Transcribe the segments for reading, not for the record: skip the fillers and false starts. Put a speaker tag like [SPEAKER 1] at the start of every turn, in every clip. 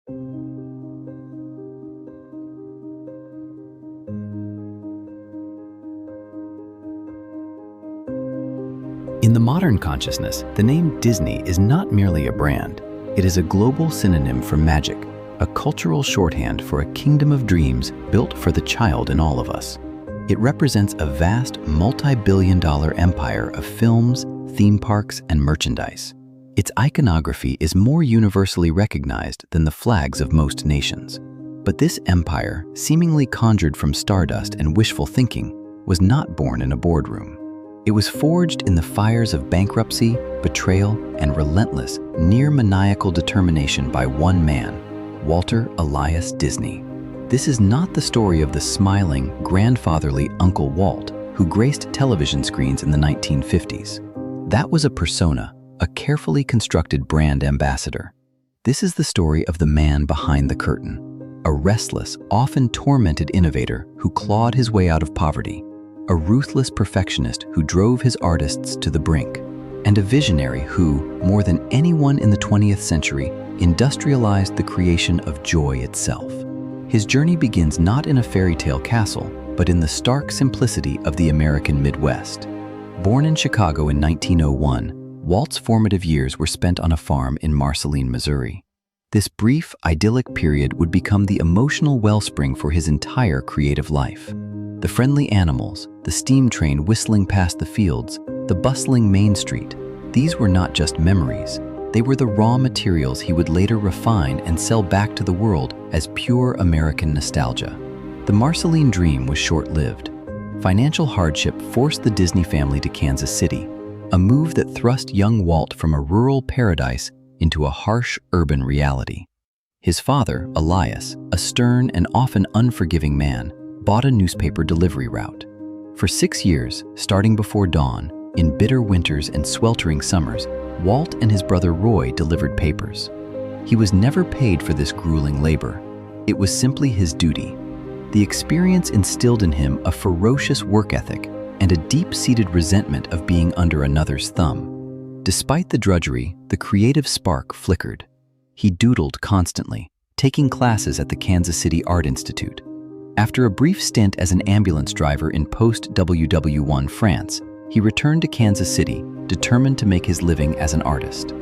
[SPEAKER 1] In the modern consciousness, the name Disney is not merely a brand. It is a global synonym for magic, a cultural shorthand for a kingdom of dreams built for the child in all of us. It represents a vast, multi-billion-dollar empire of films, theme parks, and merchandise. Its iconography is more universally recognized than the flags of most nations. But this empire, seemingly conjured from stardust and wishful thinking, was not born in a boardroom. It was forged in the fires of bankruptcy, betrayal, and relentless, near-maniacal determination by one man, Walter Elias Disney. This is not the story of the smiling, grandfatherly Uncle Walt who graced television screens in the 1950s. That was a persona, a carefully constructed brand ambassador. This is the story of the man behind the curtain, a restless, often tormented innovator who clawed his way out of poverty, a ruthless perfectionist who drove his artists to the brink, and a visionary who, more than anyone in the 20th century, industrialized the creation of joy itself. His journey begins not in a fairy tale castle, but in the stark simplicity of the American Midwest. Born in Chicago in 1901, Walt's formative years were spent on a farm in Marceline, Missouri. This brief, idyllic period would become the emotional wellspring for his entire creative life. The friendly animals, the steam train whistling past the fields, the bustling Main Street, these were not just memories. They were the raw materials he would later refine and sell back to the world as pure American nostalgia. The Marceline dream was short-lived. Financial hardship forced the Disney family to Kansas City, a move that thrust young Walt from a rural paradise into a harsh urban reality. His father, Elias, a stern and often unforgiving man, bought a newspaper delivery route. For 6 years, starting before dawn, in bitter winters and sweltering summers, Walt and his brother Roy delivered papers. He was never paid for this grueling labor. It was simply his duty. The experience instilled in him a ferocious work ethic and a deep-seated resentment of being under another's thumb. Despite the drudgery, the creative spark flickered. He doodled constantly, taking classes at the Kansas City Art Institute. After a brief stint as an ambulance driver in post-WW1 France, he returned to Kansas City, determined to make his living as an artist.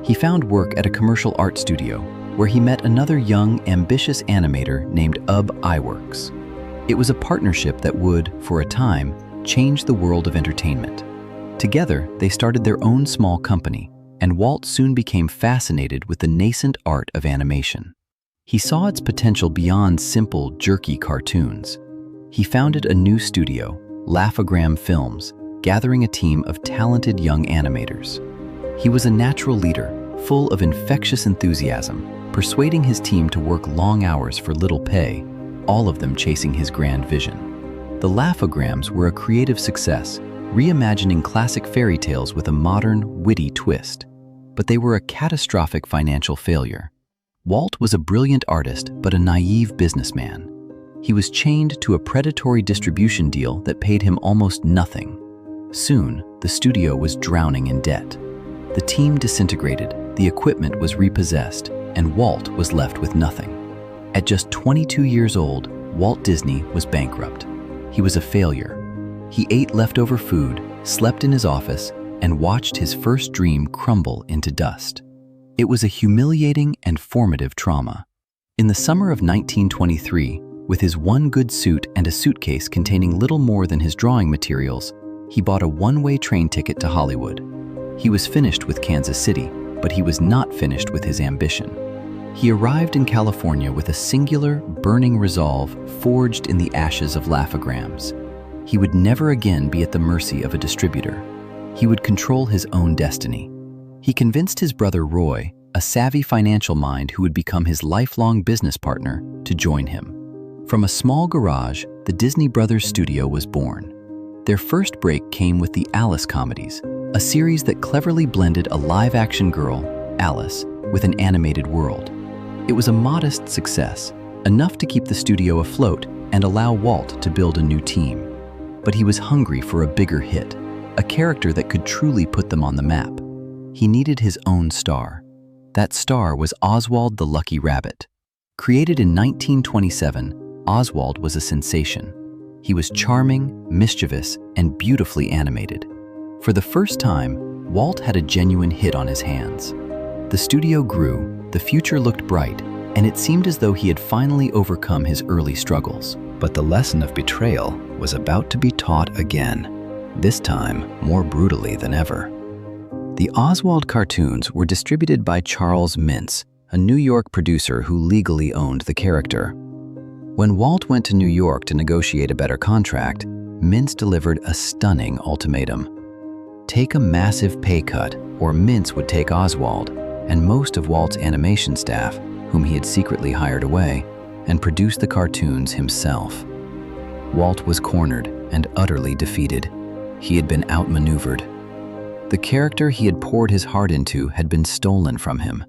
[SPEAKER 1] He found work at a commercial art studio, where he met another young, ambitious animator named Iworks. It was a partnership that would, for a time, change the world of entertainment. Together, they started their own small company, and Walt soon became fascinated with the nascent art of animation. He saw its potential beyond simple, jerky cartoons. He founded a new studio, Laugh-O-Gram Films, gathering a team of talented young animators. He was a natural leader, full of infectious enthusiasm, persuading his team to work long hours for little pay, all of them chasing his grand vision. The Laugh-O-Grams were a creative success, reimagining classic fairy tales with a modern, witty twist. But they were a catastrophic financial failure. Walt was a brilliant artist, but a naive businessman. He was chained to a predatory distribution deal that paid him almost nothing. Soon, the studio was drowning in debt. The team disintegrated, the equipment was repossessed, and Walt was left with nothing. At just 22 years old, Walt Disney was bankrupt. He was a failure. He ate leftover food, slept in his office, and watched his first dream crumble into dust. It was a humiliating and formative trauma. In the summer of 1923, with his one good suit and a suitcase containing little more than his drawing materials, he bought a one-way train ticket to Hollywood. He was finished with Kansas City, but he was not finished with his ambition. He arrived in California with a singular, burning resolve forged in the ashes of Laugh-O-Grams. He would never again be at the mercy of a distributor. He would control his own destiny. He convinced his brother Roy, a savvy financial mind who would become his lifelong business partner, to join him. From a small garage, the Disney Brothers studio was born. Their first break came with the Alice comedies, a series that cleverly blended a live-action girl, Alice, with an animated world. It was a modest success, enough to keep the studio afloat and allow Walt to build a new team. But he was hungry for a bigger hit, a character that could truly put them on the map. He needed his own star. That star was Oswald the Lucky Rabbit, Created in 1927, Oswald was a sensation. He was charming, mischievous, and beautifully animated. For the first time, Walt had a genuine hit on his hands. The studio grew, the future looked bright, and it seemed as though he had finally overcome his early struggles. But the lesson of betrayal was about to be taught again, this time more brutally than ever. The Oswald cartoons were distributed by Charles Mintz, a New York producer who legally owned the character. When Walt went to New York to negotiate a better contract, Mintz delivered a stunning ultimatum. Take a massive pay cut, or Mintz would take Oswald and most of Walt's animation staff, whom he had secretly hired away, and produce the cartoons himself. Walt was cornered and utterly defeated. He had been outmaneuvered. The character he had poured his heart into had been stolen from him.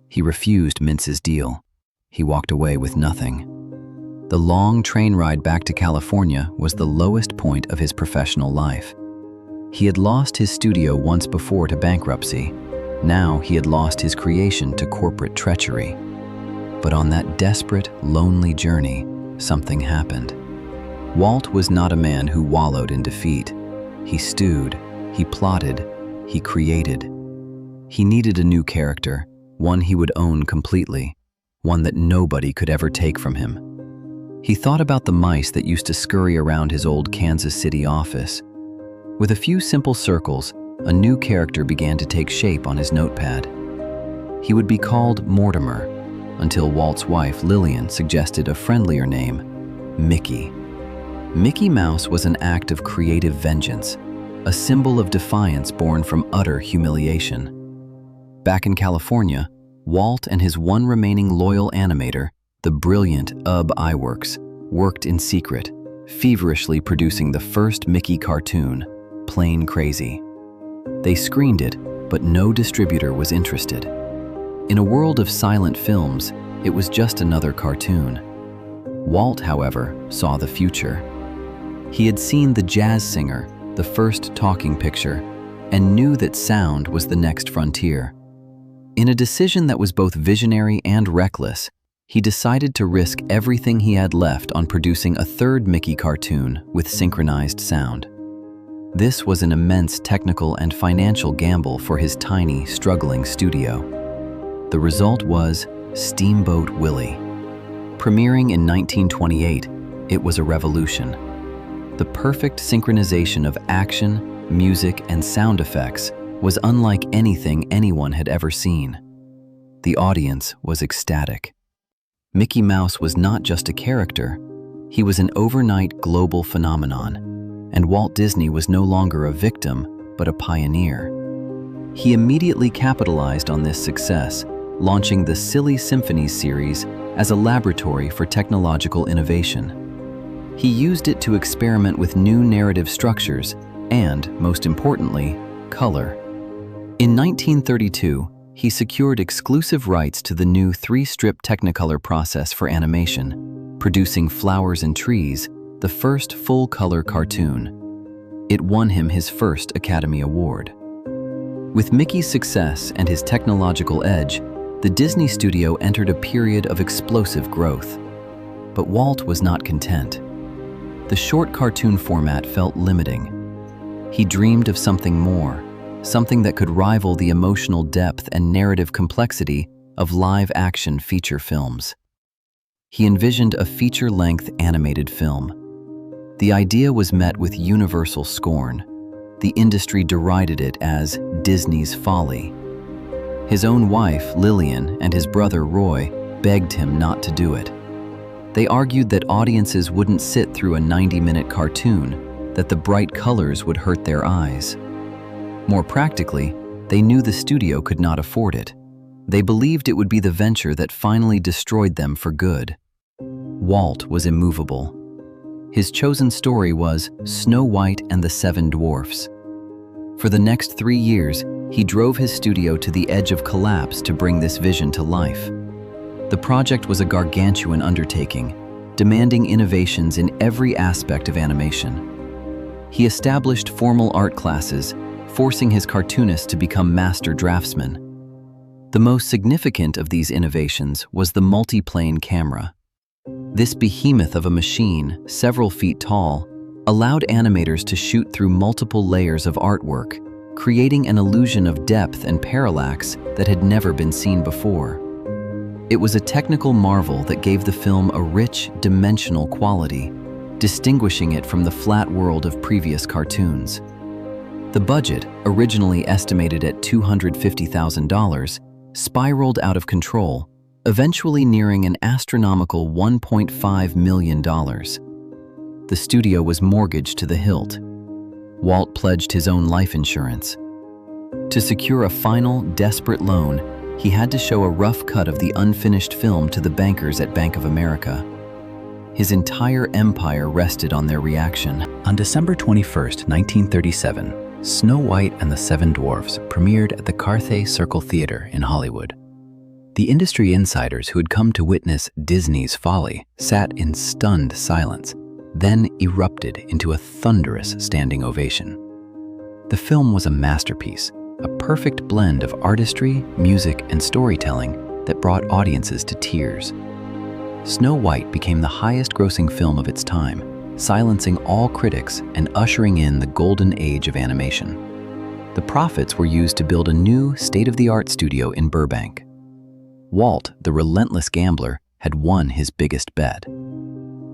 [SPEAKER 1] He refused Mintz's deal. He walked away with nothing. The long train ride back to California was the lowest point of his professional life. He had lost his studio once before to bankruptcy. Now he had lost his creation to corporate treachery. But on that desperate, lonely journey, something happened. Walt was not a man who wallowed in defeat. He stewed, he plotted, he created. He needed a new character, one he would own completely, one that nobody could ever take from him. He thought about the mice that used to scurry around his old Kansas City office. With a few simple circles, a new character began to take shape on his notepad. He would be called Mortimer, until Walt's wife, Lillian, suggested a friendlier name, Mickey. Mickey Mouse was an act of creative vengeance, a symbol of defiance born from utter humiliation. Back in California, Walt and his one remaining loyal animator, the brilliant Iwerks, worked in secret, feverishly producing the first Mickey cartoon, Plain Crazy. They screened it, but no distributor was interested. In a world of silent films, it was just another cartoon. Walt, however, saw the future. He had seen The Jazz Singer, the first talking picture, and knew that sound was the next frontier. In a decision that was both visionary and reckless, he decided to risk everything he had left on producing a third Mickey cartoon with synchronized sound. This was an immense technical and financial gamble for his tiny, struggling studio. The result was Steamboat Willie. Premiering in 1928, it was a revolution. The perfect synchronization of action, music, and sound effects was unlike anything anyone had ever seen. The audience was ecstatic. Mickey Mouse was not just a character, he was an overnight global phenomenon, and Walt Disney was no longer a victim, but a pioneer. He immediately capitalized on this success, launching the Silly Symphonies series as a laboratory for technological innovation. He used it to experiment with new narrative structures and, most importantly, color. In 1932, he secured exclusive rights to the new 3-strip Technicolor process for animation, producing Flowers and Trees, the first full-color cartoon. It won him his first Academy Award. With Mickey's success and his technological edge, the Disney studio entered a period of explosive growth. But Walt was not content. The short cartoon format felt limiting. He dreamed of something more, something that could rival the emotional depth and narrative complexity of live-action feature films. He envisioned a feature-length animated film. The idea was met with universal scorn. The industry derided it as Disney's folly. His own wife, Lillian, and his brother, Roy, begged him not to do it. They argued that audiences wouldn't sit through a 90-minute cartoon, that the bright colors would hurt their eyes. More practically, they knew the studio could not afford it. They believed it would be the venture that finally destroyed them for good. Walt was immovable. His chosen story was Snow White and the Seven Dwarfs. For the next 3 years, he drove his studio to the edge of collapse to bring this vision to life. The project was a gargantuan undertaking, demanding innovations in every aspect of animation. He established formal art classes, forcing his cartoonists to become master draftsmen. The most significant of these innovations was the multiplane camera. This behemoth of a machine, several feet tall, allowed animators to shoot through multiple layers of artwork, creating an illusion of depth and parallax that had never been seen before. It was a technical marvel that gave the film a rich, dimensional quality, distinguishing it from the flat world of previous cartoons. The budget, originally estimated at $250,000, spiraled out of control, eventually nearing an astronomical $1.5 million. The studio was mortgaged to the hilt. Walt pledged his own life insurance. To secure a final, desperate loan, he had to show a rough cut of the unfinished film to the bankers at Bank of America. His entire empire rested on their reaction. On December 21, 1937, Snow White and the Seven Dwarfs premiered at the Carthay Circle Theater in Hollywood. The industry insiders who had come to witness Disney's folly sat in stunned silence, then erupted into a thunderous standing ovation. The film was a masterpiece, a perfect blend of artistry, music, and storytelling that brought audiences to tears. Snow White became the highest-grossing film of its time, silencing all critics and ushering in the golden age of animation. The profits were used to build a new, state-of-the-art studio in Burbank. Walt, the relentless gambler, had won his biggest bet.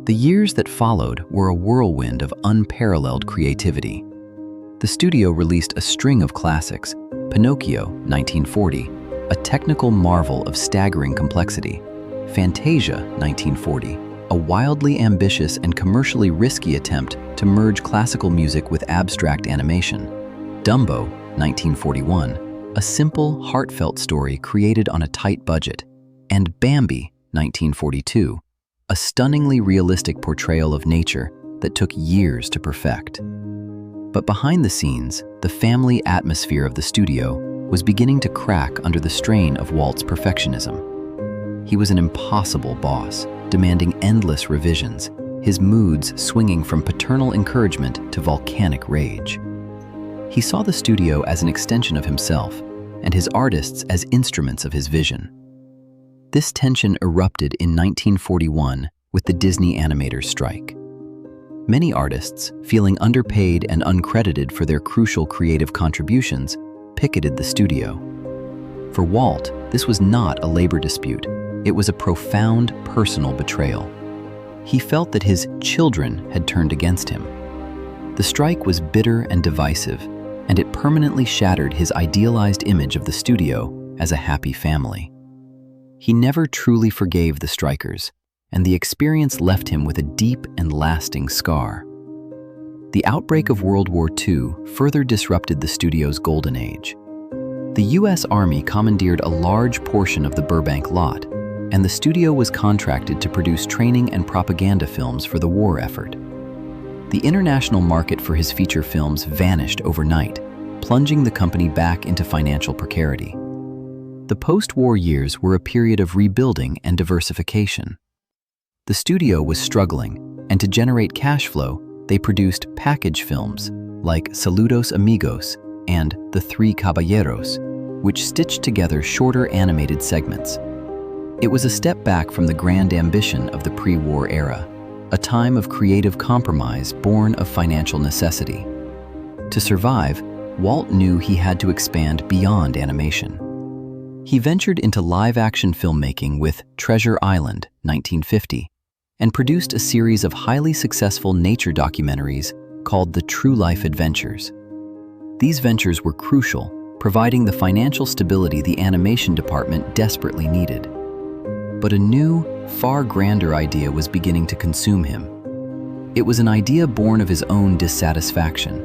[SPEAKER 1] The years that followed were a whirlwind of unparalleled creativity. The studio released a string of classics: Pinocchio, 1940, a technical marvel of staggering complexity; Fantasia, 1940, a wildly ambitious and commercially risky attempt to merge classical music with abstract animation; Dumbo, 1941, a simple, heartfelt story created on a tight budget; and Bambi, 1942, a stunningly realistic portrayal of nature that took years to perfect. But behind the scenes, the family atmosphere of the studio was beginning to crack under the strain of Walt's perfectionism. He was an impossible boss, demanding endless revisions, his moods swinging from paternal encouragement to volcanic rage. He saw the studio as an extension of himself, and his artists as instruments of his vision. This tension erupted in 1941 with the Disney animators' strike. Many artists, feeling underpaid and uncredited for their crucial creative contributions, picketed the studio. For Walt, this was not a labor dispute. It was a profound personal betrayal. He felt that his children had turned against him. The strike was bitter and divisive, and it permanently shattered his idealized image of the studio as a happy family. He never truly forgave the strikers, and the experience left him with a deep and lasting scar. The outbreak of World War II further disrupted the studio's golden age. The U.S. Army commandeered a large portion of the Burbank lot, and the studio was contracted to produce training and propaganda films for the war effort. The international market for his feature films vanished overnight, plunging the company back into financial precarity. The post-war years were a period of rebuilding and diversification. The studio was struggling, and to generate cash flow, they produced package films like Saludos Amigos and The Three Caballeros, which stitched together shorter animated segments. It was a step back from the grand ambition of the pre-war era, a time of creative compromise born of financial necessity. To survive, Walt knew he had to expand beyond animation. He ventured into live-action filmmaking with Treasure Island, 1950, and produced a series of highly successful nature documentaries called The True Life Adventures. These ventures were crucial, providing the financial stability the animation department desperately needed. But a new, far grander idea was beginning to consume him. It was an idea born of his own dissatisfaction.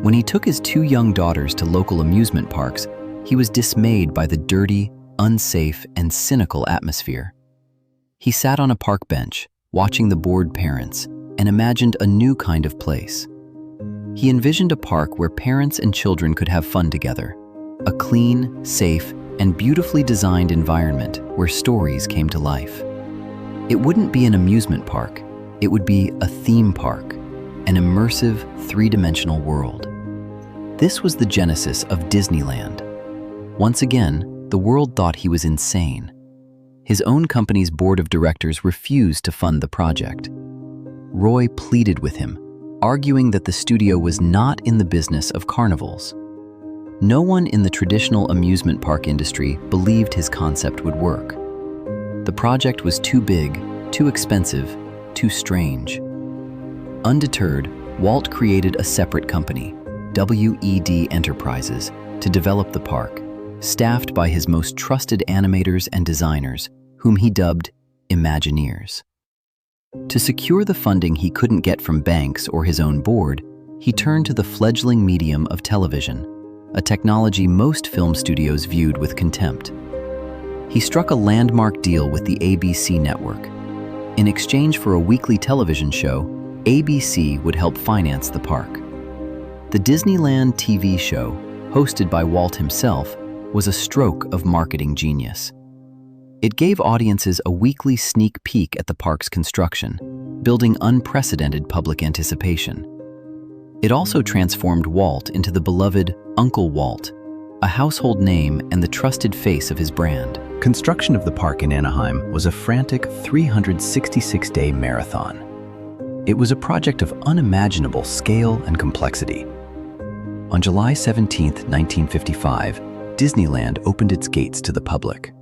[SPEAKER 1] When he took his two young daughters to local amusement parks, he was dismayed by the dirty, unsafe, and cynical atmosphere. He sat on a park bench, watching the bored parents, and imagined a new kind of place. He envisioned a park where parents and children could have fun together, a clean, safe, and beautifully designed environment where stories came to life. It wouldn't be an amusement park, it would be a theme park, an immersive, three-dimensional world. This was the genesis of Disneyland. Once again, The world thought he was insane. His own company's board of directors refused to fund the project. Roy pleaded with him, arguing that the studio was not in the business of carnivals. No one in the traditional amusement park industry believed his concept would work. The project was too big, too expensive, too strange. Undeterred, Walt created a separate company, WED Enterprises, to develop the park, staffed by his most trusted animators and designers, whom he dubbed Imagineers. To secure the funding he couldn't get from banks or his own board, he turned to the fledgling medium of television, a technology most film studios viewed with contempt. He struck a landmark deal with the ABC network. In exchange for a weekly television show, ABC would help finance the park. The Disneyland TV show, hosted by Walt himself, was a stroke of marketing genius. It gave audiences a weekly sneak peek at the park's construction, building unprecedented public anticipation. It also transformed Walt into the beloved Uncle Walt, a household name and the trusted face of his brand.
[SPEAKER 2] Construction of the park in Anaheim was a frantic 366-day marathon. It was a project of unimaginable scale and complexity. On July 17, 1955, Disneyland opened its gates to the public.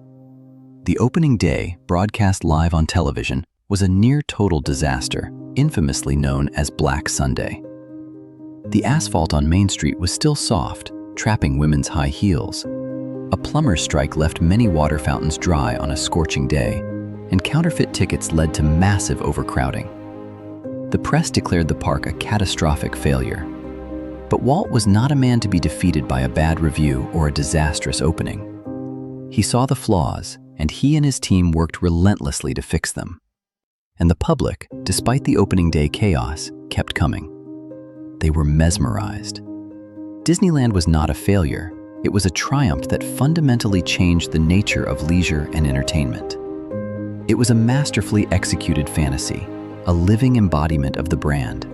[SPEAKER 2] The opening day, broadcast live on television, was a near-total disaster, infamously known as Black Sunday. The asphalt on Main Street was still soft, trapping women's high heels. A plumber's strike left many water fountains dry on a scorching day, and counterfeit tickets led to massive overcrowding. The press declared the park a catastrophic failure. But Walt was not a man to be defeated by a bad review or a disastrous opening. He saw the flaws, and he and his team worked relentlessly to fix them. And the public, despite the opening day chaos, kept coming. They were mesmerized. Disneyland was not a failure. It was a triumph that fundamentally changed the nature of leisure and entertainment. It was a masterfully executed fantasy, a living embodiment of the brand.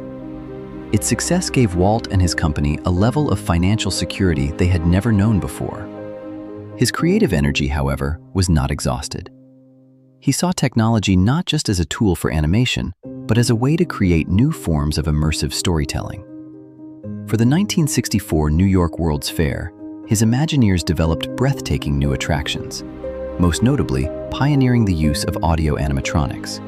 [SPEAKER 2] Its success gave Walt and his company a level of financial security they had never known before. His creative energy, however, was not exhausted. He saw technology not just as a tool for animation, but as a way to create new forms of immersive storytelling. For the 1964 New York World's Fair, his Imagineers developed breathtaking new attractions, most notably pioneering the use of audio animatronics.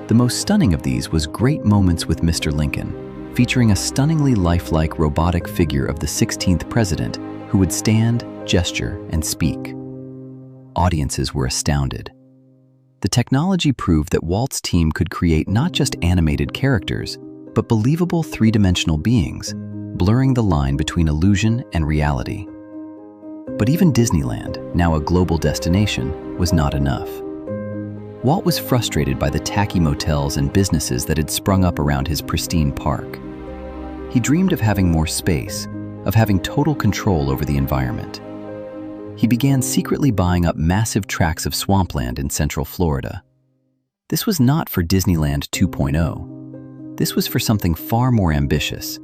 [SPEAKER 2] The most stunning of these was Great Moments with Mr. Lincoln, featuring a stunningly lifelike robotic figure of the 16th president who would stand, gesture, and speak. Audiences were astounded. The technology proved that Walt's team could create not just animated characters, but believable three-dimensional beings, blurring the line between illusion and reality. But even Disneyland, now a global destination, was not enough. Walt was frustrated by the tacky motels and businesses that had sprung up around his pristine park. He dreamed of having more space, of having total control over the environment. He began secretly buying up massive tracts of swampland in Central Florida. This was not for Disneyland 2.0. This was for something far more ambitious.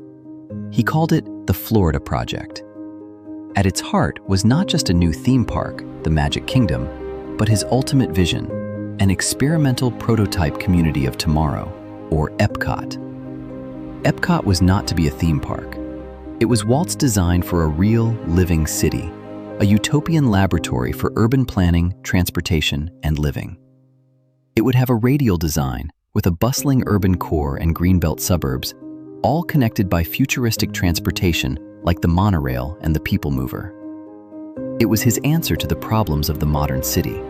[SPEAKER 2] He called it the Florida Project. At its heart was not just a new theme park, the Magic Kingdom, but his ultimate vision, an experimental prototype community of tomorrow, or Epcot. Epcot was not to be a theme park. It was Walt's design for a real, living city, a utopian laboratory for urban planning, transportation, and living. It would have a radial design, with a bustling urban core and greenbelt suburbs, all connected by futuristic transportation like the monorail and the people mover. It was his answer to the problems of the modern city.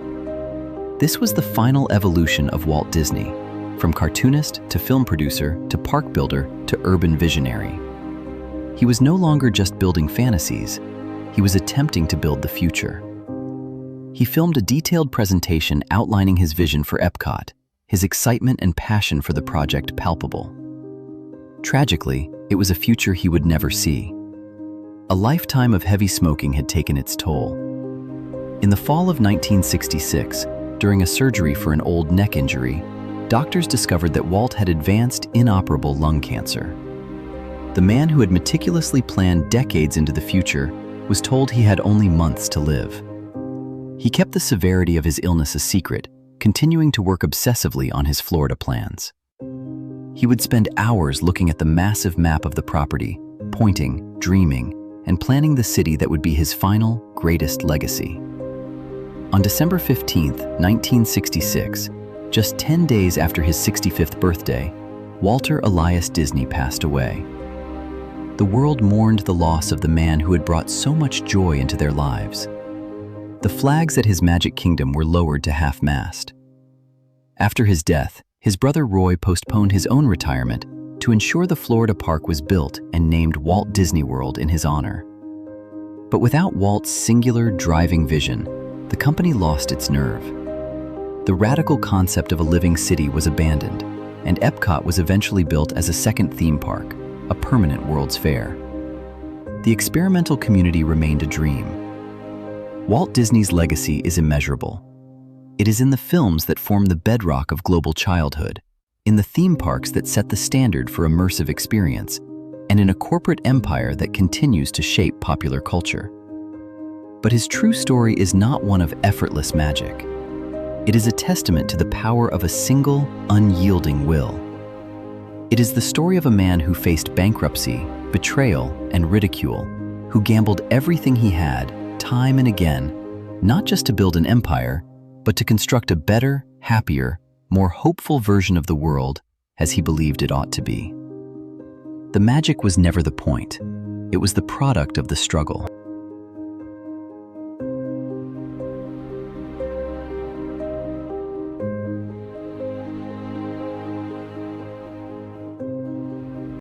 [SPEAKER 2] This was the final evolution of Walt Disney, from cartoonist to film producer to park builder to urban visionary. He was no longer just building fantasies, he was attempting to build the future. He filmed a detailed presentation outlining his vision for Epcot, his excitement and passion for the project palpable. Tragically, it was a future he would never see. A lifetime of heavy smoking had taken its toll. In the fall of 1966, during a surgery for an old neck injury, doctors discovered that Walt had advanced inoperable lung cancer. The man who had meticulously planned decades into the future was told he had only months to live. He kept the severity of his illness a secret, continuing to work obsessively on his Florida plans. He would spend hours looking at the massive map of the property, pointing, dreaming, and planning the city that would be his final, greatest legacy. On December 15, 1966, just 10 days after his 65th birthday, Walter Elias Disney passed away. The world mourned the loss of the man who had brought so much joy into their lives. The flags at his Magic Kingdom were lowered to half-mast. After his death, his brother Roy postponed his own retirement to ensure the Florida park was built and named Walt Disney World in his honor. But without Walt's singular, driving vision, the company lost its nerve. The radical concept of a living city was abandoned, and Epcot was eventually built as a second theme park, a permanent World's Fair. The experimental community remained a dream. Walt Disney's legacy is immeasurable. It is in the films that form the bedrock of global childhood, in the theme parks that set the standard for immersive experience, and in a corporate empire that continues to shape popular culture. But his true story is not one of effortless magic. It is a testament to the power of a single, unyielding will. It is the story of a man who faced bankruptcy, betrayal, and ridicule, who gambled everything he had, time and again, not just to build an empire, but to construct a better, happier, more hopeful version of the world as he believed it ought to be. The magic was never the point. It was the product of the struggle.